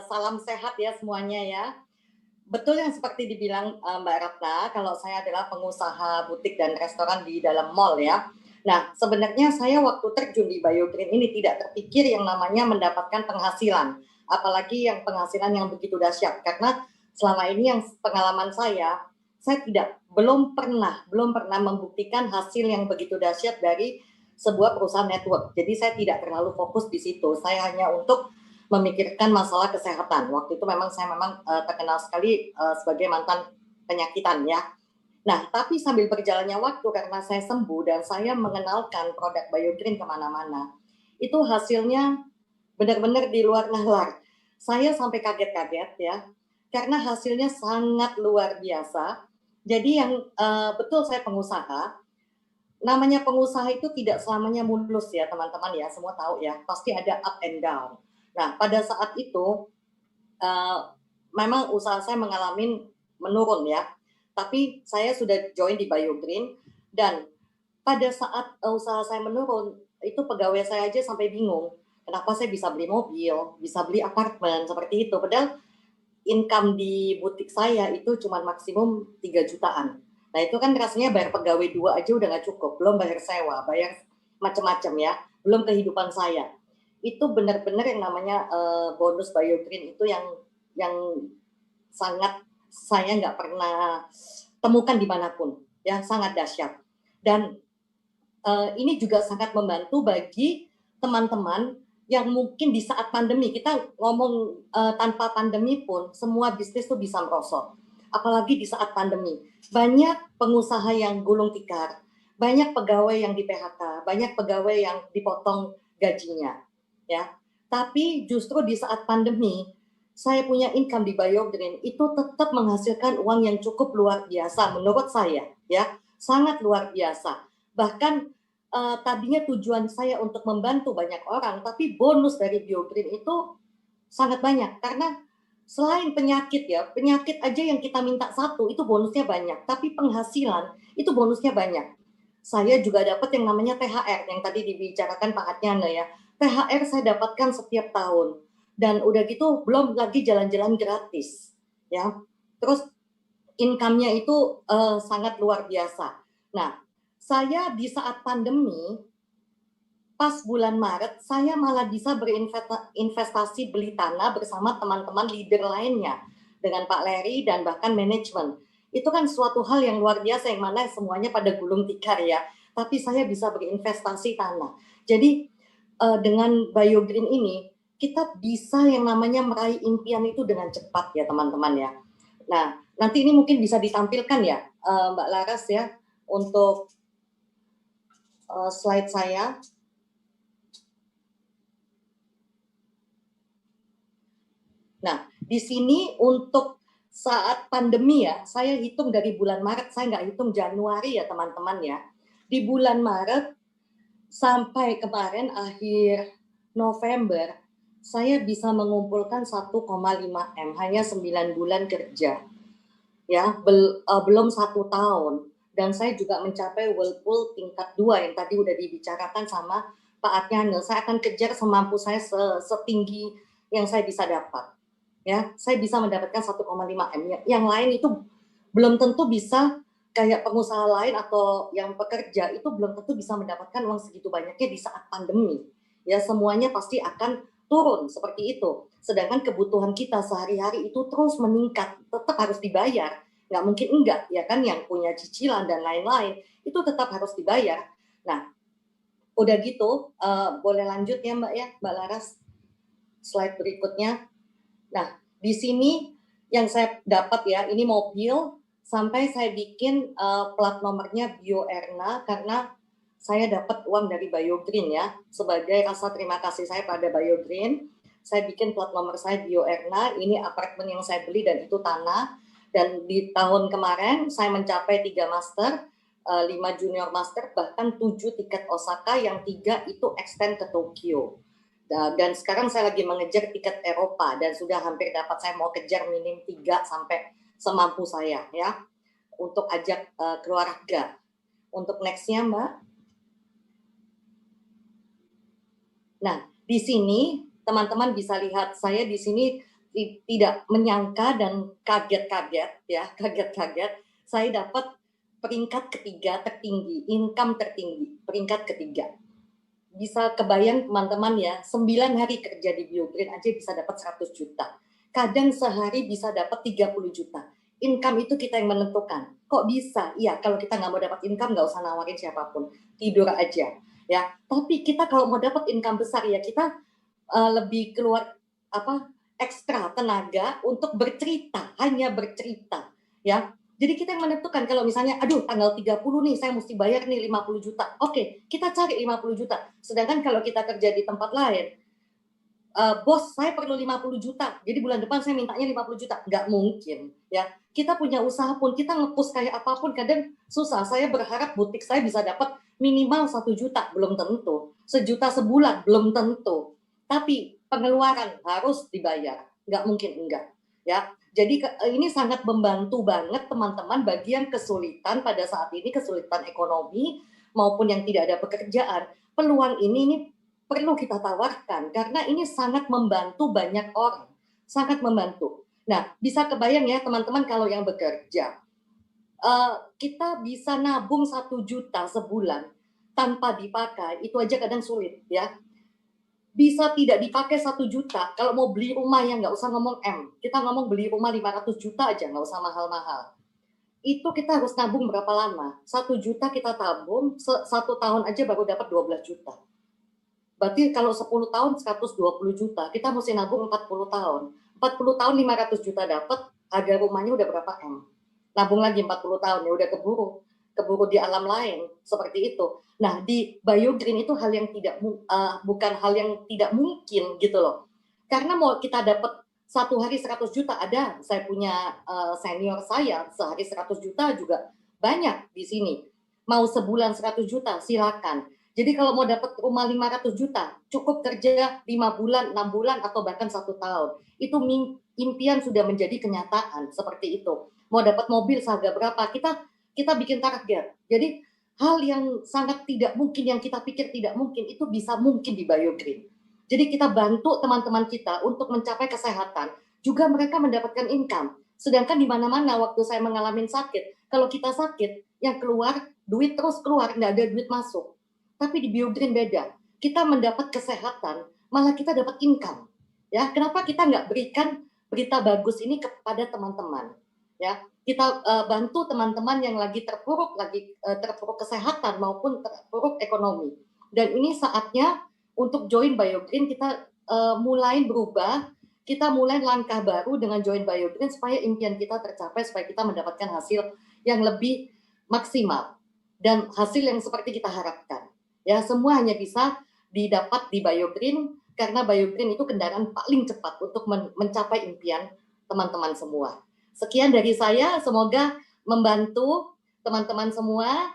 Salam sehat ya semuanya ya. Betul yang seperti dibilang, Mbak Ratna, kalau saya adalah pengusaha butik dan restoran di dalam mall ya. Nah, sebenarnya saya waktu terjun di Biogreen ini tidak terpikir yang namanya mendapatkan penghasilan, apalagi yang penghasilan yang begitu dahsyat. Karena selama ini yang pengalaman saya belum pernah membuktikan hasil yang begitu dahsyat dari sebuah perusahaan network. Jadi saya tidak terlalu fokus di situ. Saya hanya untuk memikirkan masalah kesehatan. Waktu itu memang saya terkenal sekali sebagai mantan penyakitan ya. Nah, tapi sambil berjalannya waktu karena saya sembuh dan saya mengenalkan produk Biogreen kemana-mana, itu hasilnya benar-benar di luar nalar. Saya sampai kaget-kaget ya, karena hasilnya sangat luar biasa. Jadi yang betul saya pengusaha, namanya pengusaha itu tidak selamanya mulus ya teman-teman ya, semua tahu ya, pasti ada up and down. Nah, pada saat itu uh, memang usaha saya mengalami menurun ya, tapi saya sudah join di Biogreen dan pada saat usaha saya menurun, itu pegawai saya aja sampai bingung, kenapa saya bisa beli mobil, bisa beli apartemen seperti itu, padahal income di butik saya itu cuma maksimum 3 jutaan. Nah itu kan rasanya bayar pegawai 2 aja udah nggak cukup, belum bayar sewa, bayar macam-macam ya, belum kehidupan saya. Itu benar-benar yang namanya bonus Biogreen itu yang sangat saya nggak pernah temukan dimanapun, ya sangat dahsyat. Dan ini juga sangat membantu bagi teman-teman yang mungkin di saat pandemi, kita ngomong tanpa pandemi pun semua bisnis tuh bisa merosot. Apalagi di saat pandemi. Banyak pengusaha yang gulung tikar, banyak pegawai yang di PHK, banyak pegawai yang dipotong gajinya. Ya. Tapi justru di saat pandemi, saya punya income di Biogreen itu tetap menghasilkan uang yang cukup luar biasa menurut saya, ya. Sangat luar biasa. Bahkan tadinya tujuan saya untuk membantu banyak orang, tapi bonus dari Biogreen itu sangat banyak karena selain penyakit ya, penyakit aja yang kita minta satu itu bonusnya banyak, tapi penghasilan itu bonusnya banyak. Saya juga dapat yang namanya THR yang tadi dibicarakan Pak Atnyana ya. THR saya dapatkan setiap tahun dan udah gitu belum lagi jalan-jalan gratis ya. Terus income-nya itu sangat luar biasa. Nah, saya di saat pandemi pas bulan Maret saya malah bisa berinvestasi beli tanah bersama teman-teman leader lainnya dengan Pak Leri dan bahkan manajemen. Itu kan suatu hal yang luar biasa yang mana semuanya pada gulung tikar ya. Tapi saya bisa berinvestasi tanah. Jadi dengan Biogreen ini kita bisa yang namanya meraih impian itu dengan cepat ya teman-teman ya. Nah, nanti ini mungkin bisa ditampilkan ya Mbak Laras ya untuk slide saya. Nah, di sini untuk saat pandemi ya, saya hitung dari bulan Maret, saya nggak hitung Januari ya teman-teman ya. Di bulan Maret sampai kemarin akhir November, saya bisa mengumpulkan 1,5 M, hanya 9 bulan kerja. Ya, belum 1 tahun. Dan saya juga mencapai Whirlpool tingkat 2 yang tadi udah dibicarakan sama Pak Atnyana. Saya akan kejar semampu saya setinggi yang saya bisa dapat. Ya, saya bisa mendapatkan 1,5 M. Yang lain itu belum tentu bisa kayak pengusaha lain atau yang pekerja itu belum tentu bisa mendapatkan uang segitu banyaknya di saat pandemi. Ya, semuanya pasti akan turun seperti itu. Sedangkan kebutuhan kita sehari-hari itu terus meningkat, tetap harus dibayar. Nggak mungkin enggak, ya kan, yang punya cicilan dan lain-lain, itu tetap harus dibayar. Nah, udah gitu, boleh lanjut ya Mbak ya, Mbak Laras, slide berikutnya. Nah, di sini yang saya dapat ya, ini mobil sampai saya bikin plat nomornya Bio Erna karena saya dapat uang dari Biogreen ya. Sebagai rasa terima kasih saya pada Biogreen, saya bikin plat nomor saya Bio Erna, ini apartemen yang saya beli dan itu tanah. Dan di tahun kemarin saya mencapai 3 master, 5 junior master, bahkan 7 tiket Osaka yang 3 itu extend ke Tokyo. Dan sekarang saya lagi mengejar tiket Eropa dan sudah hampir dapat, saya mau kejar minim 3 sampai semampu saya ya untuk ajak keluarga. Untuk nextnya Mbak. Nah, di sini teman-teman bisa lihat saya di sini tidak menyangka dan kaget-kaget ya, kaget-kaget saya dapat peringkat ketiga tertinggi, income tertinggi, peringkat ketiga. Bisa kebayang teman-teman ya, 9 hari kerja di BioGreen aja bisa dapat 100 juta. Kadang sehari bisa dapat 30 juta. Income itu kita yang menentukan. Kok bisa? Iya, kalau kita nggak mau dapat income nggak usah nawarin siapapun. Tidur aja. Ya, tapi kita kalau mau dapat income besar ya kita lebih keluar ekstra tenaga untuk bercerita, hanya bercerita ya. Jadi kita yang menentukan kalau misalnya aduh tanggal 30 nih saya mesti bayar nih 50 juta. Oke, kita cari 50 juta. Sedangkan kalau kita kerja di tempat lain, bos saya perlu 50 juta. Jadi bulan depan saya mintanya 50 juta. Nggak mungkin ya. Kita punya usaha pun kita nge-push kayak apapun kadang susah. Saya berharap butik saya bisa dapat minimal 1 juta, belum tentu. Sejuta sebulan, belum tentu. Tapi pengeluaran harus dibayar. Nggak mungkin enggak. Ya, jadi ini sangat membantu banget teman-teman bagi yang kesulitan pada saat ini, kesulitan ekonomi maupun yang tidak ada pekerjaan. Peluang ini perlu kita tawarkan karena ini sangat membantu banyak orang, sangat membantu. Nah, bisa kebayang ya teman-teman kalau yang bekerja, kita bisa nabung 1 juta sebulan tanpa dipakai, itu aja kadang sulit ya. Bisa tidak dipakai 1 juta, kalau mau beli rumah ya nggak usah ngomong M, kita ngomong beli rumah 500 juta aja, nggak usah mahal-mahal. Itu kita harus nabung berapa lama? 1 juta kita tabung, 1 tahun aja baru dapat 12 juta. Berarti kalau 10 tahun 120 juta, kita mesti nabung 40 tahun. 40 tahun 500 juta dapat, harga rumahnya udah berapa M? Nabung lagi 40 tahun, ya udah keburu di alam lain, seperti itu. Nah, di BioGreen itu hal yang bukan hal yang tidak mungkin gitu loh. Karena mau kita dapat satu hari 100 juta, ada saya punya senior saya, sehari 100 juta juga banyak di sini. Mau sebulan 100 juta, silakan. Jadi kalau mau dapat rumah 500 juta, cukup kerja 5 bulan, 6 bulan, atau bahkan 1 tahun. Itu impian sudah menjadi kenyataan, seperti itu. Mau dapat mobil seharga berapa, kita bikin target. Jadi hal yang sangat tidak mungkin, yang kita pikir tidak mungkin, itu bisa mungkin di BioGreen. Jadi kita bantu teman-teman kita untuk mencapai kesehatan, juga mereka mendapatkan income. Sedangkan di mana-mana waktu saya mengalami sakit, kalau kita sakit, yang keluar, duit terus keluar, nggak ada duit masuk. Tapi di BioGreen beda, kita mendapat kesehatan, malah kita dapat income. Ya, kenapa kita nggak berikan berita bagus ini kepada teman-teman? Ya, kita bantu teman-teman yang lagi terpuruk kesehatan maupun terpuruk ekonomi. Dan ini saatnya untuk join BioGreen, kita mulai berubah, kita mulai langkah baru dengan join BioGreen supaya impian kita tercapai, supaya kita mendapatkan hasil yang lebih maksimal dan hasil yang seperti kita harapkan. Ya, semua hanya bisa didapat di BioGreen karena BioGreen itu kendaraan paling cepat untuk mencapai impian teman-teman semua. Sekian dari saya, semoga membantu teman-teman semua.